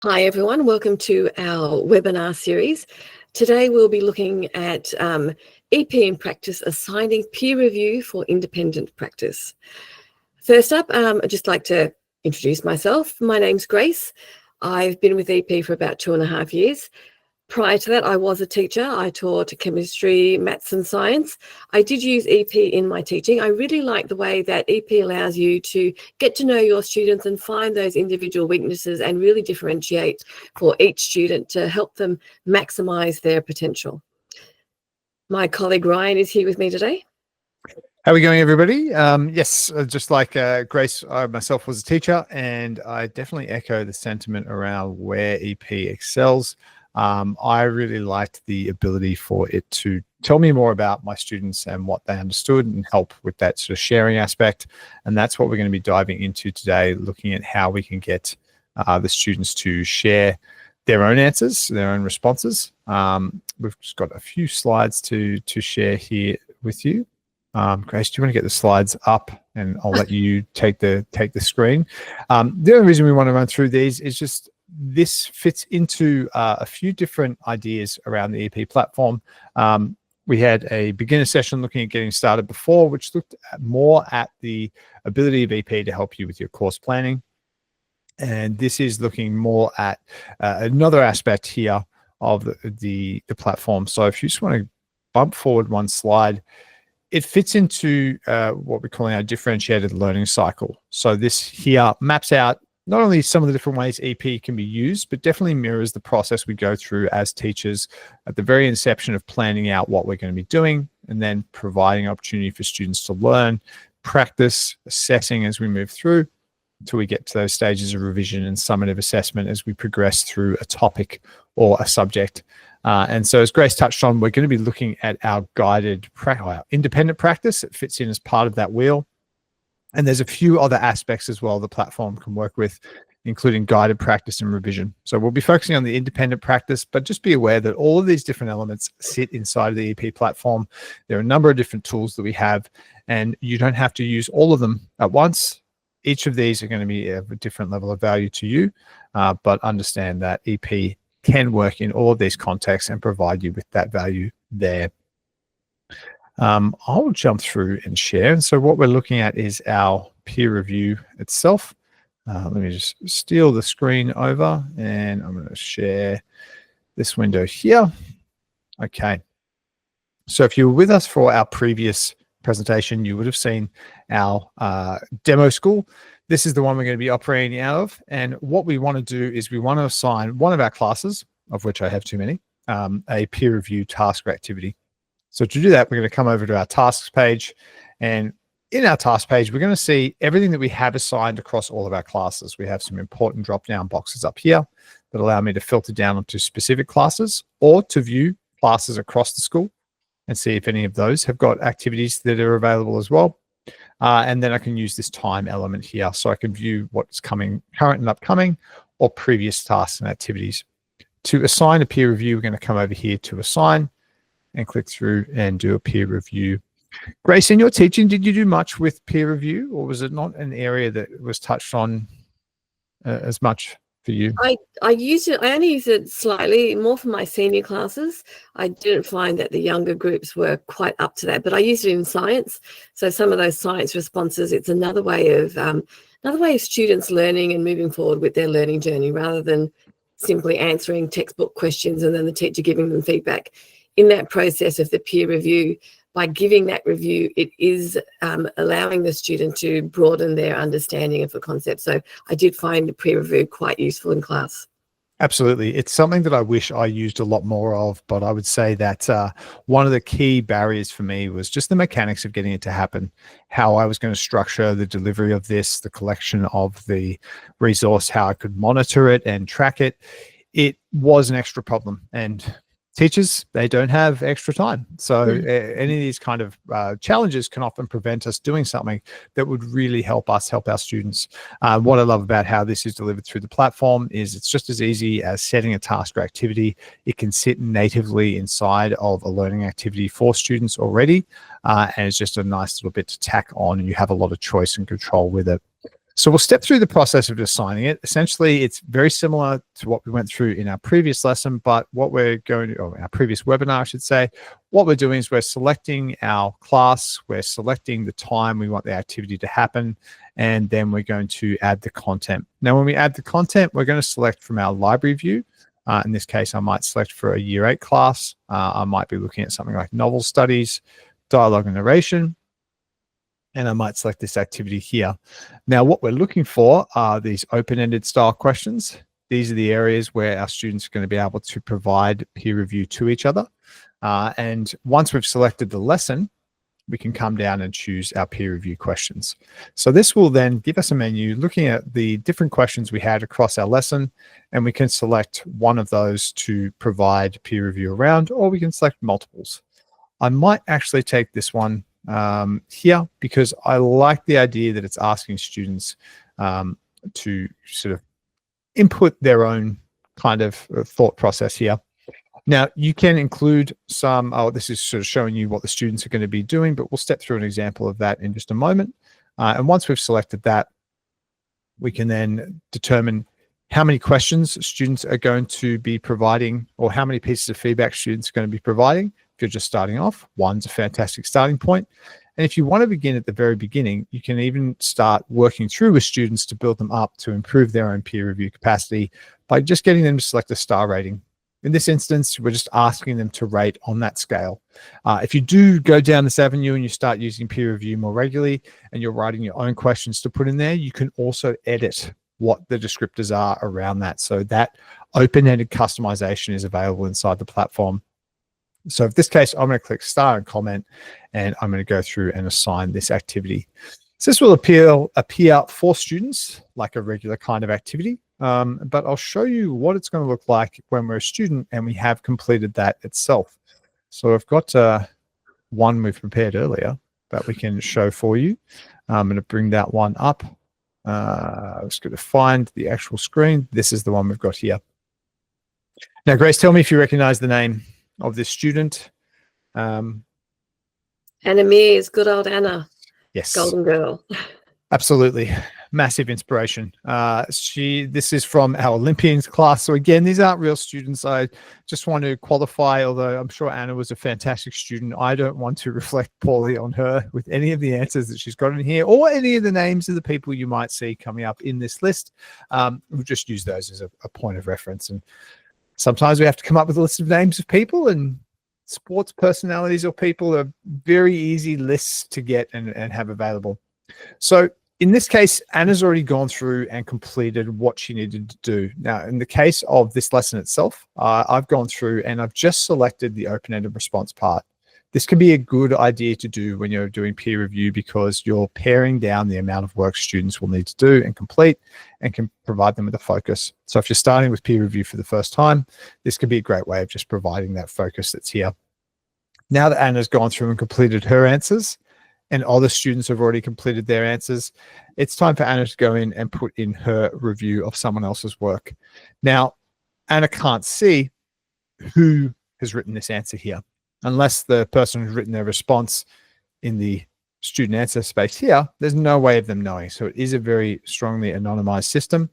Hi everyone, welcome to our webinar series. Today we'll be looking at EP in practice, assigning peer review for independent practice. First up, I'd just like to introduce myself. My name's Grace. I've been with EP for about 2.5 years. Prior to that, I was a teacher. I taught chemistry, maths and science. I did use EP in my teaching. I really like the way that EP allows you to get to know your students and find those individual weaknesses and really differentiate for each student to help them maximize their potential. My colleague Ryan is here with me today. How are we going, everybody? Yes, just like Grace, I myself was a teacher, and I definitely echo the sentiment around where EP excels. I really liked the ability for it to tell me more about my students and what they understood and help with that sort of sharing aspect. And that's what we're going to be diving into today, looking at how we can get the students to share their own answers, their own responses. We've just got a few slides to share here with you. Grace, do you want to get the slides up, and I'll let you take the screen. The only reason we want to run through these is just this fits into a few different ideas around the EP platform. We had a beginner session looking at getting started before, which looked more at the ability of EP to help you with your course planning. And this is looking more at another aspect here of the platform. So if you just want to bump forward one slide, it fits into what we're calling our differentiated learning cycle. So this here maps out not only some of the different ways EP can be used, but definitely mirrors the process we go through as teachers at the very inception of planning out what we're going to be doing, and then providing opportunity for students to learn, practice, assessing as we move through until we get to those stages of revision and summative assessment as we progress through a topic or a subject. And so as Grace touched on, we're going to be looking at our guided independent practice. It fits in as part of that wheel. And there's a few other aspects as well the platform can work with, including guided practice and revision. So we'll be focusing on the independent practice, but just be aware that all of these different elements sit inside of the EP platform. There are a number of different tools that we have, and you don't have to use all of them at once. Each of these are going to be of a different level of value to you, but understand that EP can work in all of these contexts and provide you with that value there. I'll jump through and share. And so what we're looking at is our peer review itself. Let me just steal the screen over, and I'm going to share this window here. Okay. So if you were with us for our previous presentation, you would have seen our demo school. This is the one we're going to be operating out of. And what we want to do is we want to assign one of our classes, of which I have too many, a peer review task or activity. So to do that, we're going to come over to our tasks page. And in our task page, we're going to see everything that we have assigned across all of our classes. We have some important drop-down boxes up here that allow me to filter down onto specific classes or to view classes across the school and see if any of those have got activities that are available as well. And then I can use this time element here so I can view what's coming, current and upcoming, or previous tasks and activities. To assign a peer review, we're going to come over here to assign and click through and do a peer review. Grace, in your teaching, did you do much with peer review, or was it not an area that was touched on as much for you? I used it. I only used it slightly more for my senior classes. I didn't find that the younger groups were quite up to that, but I used it in science. So some of those science responses, it's another way of students learning and moving forward with their learning journey, rather than simply answering textbook questions and then the teacher giving them feedback. In that process of the peer review, by giving that review, it is allowing the student to broaden their understanding of the concept. So I did find the peer review quite useful in class. Absolutely. It's something that I wish I used a lot more of, but I would say that one of the key barriers for me was just the mechanics of getting it to happen, how I was going to structure the delivery of this, the collection of the resource, how I could monitor it and track it. It was an extra problem, and teachers, they don't have extra time. So any of these kind of challenges can often prevent us doing something that would really help us help our students. What I love about how this is delivered through the platform is it's just as easy as setting a task or activity. It can sit natively inside of a learning activity for students already. And it's just a nice little bit to tack on, and you have a lot of choice and control with it. So we'll step through the process of assigning it. Essentially, it's very similar to what we went through in our previous lesson, but what we're going to, or our previous webinar, I should say, what we're doing is we're selecting our class, we're selecting the time we want the activity to happen, and then we're going to add the content. Now, when we add the content, we're going to select from our library view. In this case, I might select for a Year 8 class. I might be looking at something like novel studies, dialogue and narration, and I might select this activity here. Now, what we're looking for are these open-ended style questions. These are the areas where our students are going to be able to provide peer review to each other. And once we've selected the lesson, we can come down and choose our peer review questions. So this will then give us a menu looking at the different questions we had across our lesson, and we can select one of those to provide peer review around, or we can select multiples. I might actually take this one here because I like the idea that it's asking students to sort of input their own kind of thought process here. Now, you can include some, this is sort of showing you what the students are going to be doing, but we'll step through an example of that in just a moment. And once we've selected that, we can then determine how many questions students are going to be providing, or how many pieces of feedback students are going to be providing. If you're just starting off, one's a fantastic starting point. And if you want to begin at the very beginning, you can even start working through with students to build them up to improve their own peer review capacity by just getting them to select a star rating. In this instance, we're just asking them to rate on that scale. If you do go down this avenue and you start using peer review more regularly and you're writing your own questions to put in there, you can also edit what the descriptors are around that. So that open-ended customization is available inside the platform. So in this case, I'm going to click start and comment, and I'm going to go through and assign this activity. So this will appear for students like a regular kind of activity, but I'll show you what it's going to look like when we're a student and we have completed that itself. So I've got one we've prepared earlier that we can show for you. I'm going to bring that one up. I'm just going to find the actual screen. This is the one we've got here. Now, Grace, tell me if you recognize the name of this student. Anna Mears, good old Anna. Yes. Golden girl. Absolutely. Massive inspiration. This is from our Olympians class. So again, these aren't real students. I just want to qualify, although I'm sure Anna was a fantastic student. I don't want to reflect poorly on her with any of the answers that she's got in here or any of the names of the people you might see coming up in this list. We'll just use those as a point of reference. And sometimes we have to come up with a list of names of people, and sports personalities or people are very easy lists to get and have available. So in this case, Anna's already gone through and completed what she needed to do. Now, in the case of this lesson itself, I've gone through and I've just selected the open-ended response part. This can be a good idea to do when you're doing peer review because you're paring down the amount of work students will need to do and complete and can provide them with a focus. So if you're starting with peer review for the first time, this could be a great way of just providing that focus that's here. Now that Anna's gone through and completed her answers and other students have already completed their answers, it's time for Anna to go in and put in her review of someone else's work. Now, Anna can't see who has written this answer here, unless the person who's written their response in the student answer space here, there's no way of them knowing. So it is a very strongly anonymized system.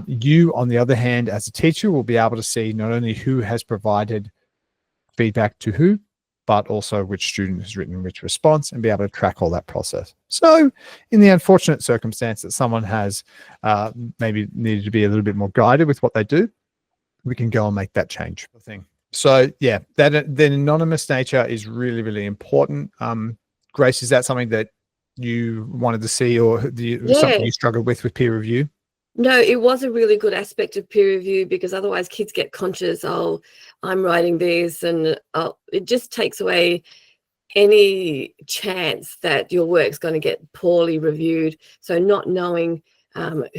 You, on the other hand, as a teacher, will be able to see not only who has provided feedback to who, but also which student has written which response and be able to track all that process. So in the unfortunate circumstance that someone has maybe needed to be a little bit more guided with what they do, we can go and make that change. So yeah, that the anonymous nature is really, really important. Grace, is that something that you wanted to see, or something you struggled with peer review? No, it was a really good aspect of peer review because otherwise kids get conscious, oh, I'm writing this, and it just takes away any chance that your work's going to get poorly reviewed. So not knowing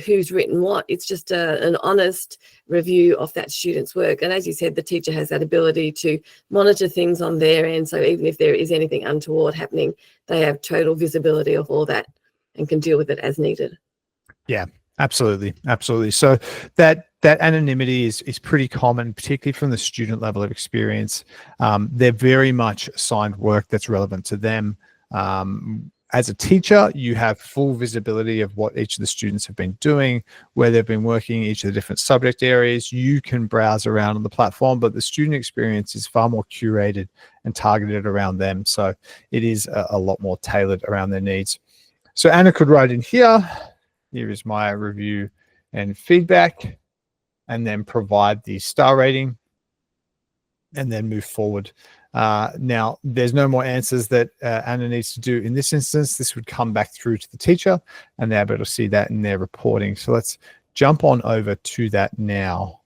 who's written what, it's just an honest review of that student's work. And as you said, the teacher has that ability to monitor things on their end. So even if there is anything untoward happening, they have total visibility of all that and can deal with it as needed. Yeah. Absolutely. Absolutely. So that anonymity is pretty common, particularly from the student level of experience. They're very much assigned work that's relevant to them. as a teacher, you have full visibility of what each of the students have been doing, where they've been working, each of the different subject areas. You can browse around on the platform, but the student experience is far more curated and targeted around them. So it is a lot more tailored around their needs. So Anna could write in here, here is my review and feedback, and then provide the star rating, and then move forward. Now, there's no more answers that Anna needs to do in this instance. This would come back through to the teacher, and they're able to see that in their reporting. So let's jump on over to that now.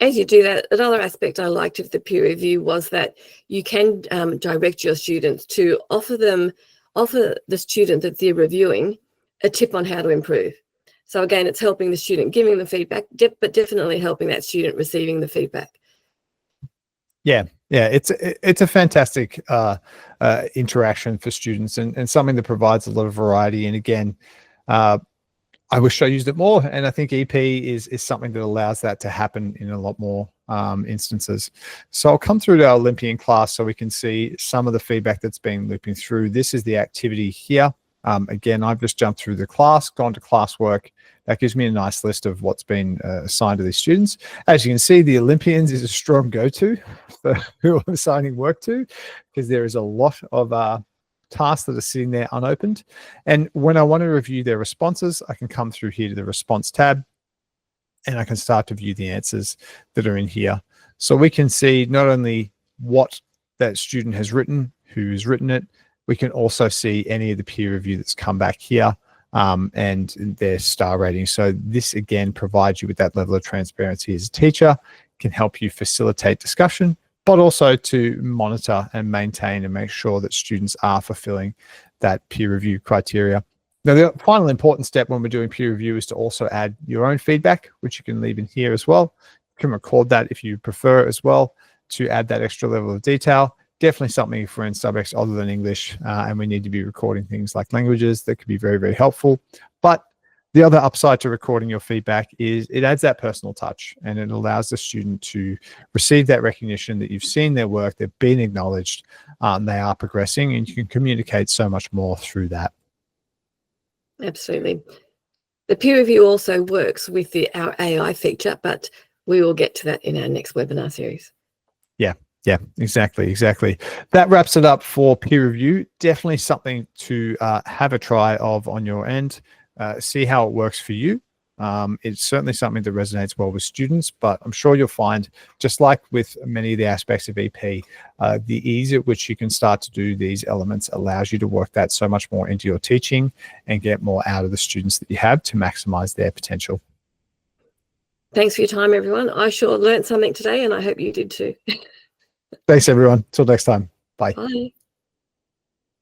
As you do that, another aspect I liked of the peer review was that you can direct your students to offer the student that they're reviewing a tip on how to improve. So again, it's helping the student giving the feedback, but definitely helping that student receiving the feedback. Yeah, it's a fantastic interaction for students, and something that provides a lot of variety. And again, I wish I used it more, and I think EP is something that allows that to happen in a lot more instances. So I'll come through to our Olympian class so we can see some of the feedback that's been looping through. This is the activity here. Again, I've just jumped through the class, gone to classwork. That gives me a nice list of what's been assigned to these students. As you can see, the Olympians is a strong go-to for who I'm assigning work to, because there is a lot of tasks that are sitting there unopened. And when I want to review their responses, I can come through here to the response tab, and I can start to view the answers that are in here. So we can see not only what that student has written, who's written it, we can also see any of the peer review that's come back here, and their star rating. So this again provides you with that level of transparency as a teacher, can help you facilitate discussion, but also to monitor and maintain and make sure that students are fulfilling that peer review criteria. Now, the final important step when we're doing peer review is to also add your own feedback, which you can leave in here as well. You can record that if you prefer as well, to add that extra level of detail. Definitely something if we're in subjects other than English, and we need to be recording things like languages, that could be very, very helpful. But the other upside to recording your feedback is it adds that personal touch, and it allows the student to receive that recognition that you've seen their work, they've been acknowledged, they are progressing, and you can communicate so much more through that. Absolutely. The peer review also works with our AI feature, but we will get to that in our next webinar series. Yeah, exactly. That wraps it up for peer review. Definitely something to have a try of on your end. See how it works for you. It's certainly something that resonates well with students, but I'm sure you'll find, just like with many of the aspects of EP, the ease at which you can start to do these elements allows you to work that so much more into your teaching and get more out of the students that you have to maximize their potential. Thanks for your time, everyone. I sure learned something today, and I hope you did too. Thanks, everyone. Till next time. Bye. Bye.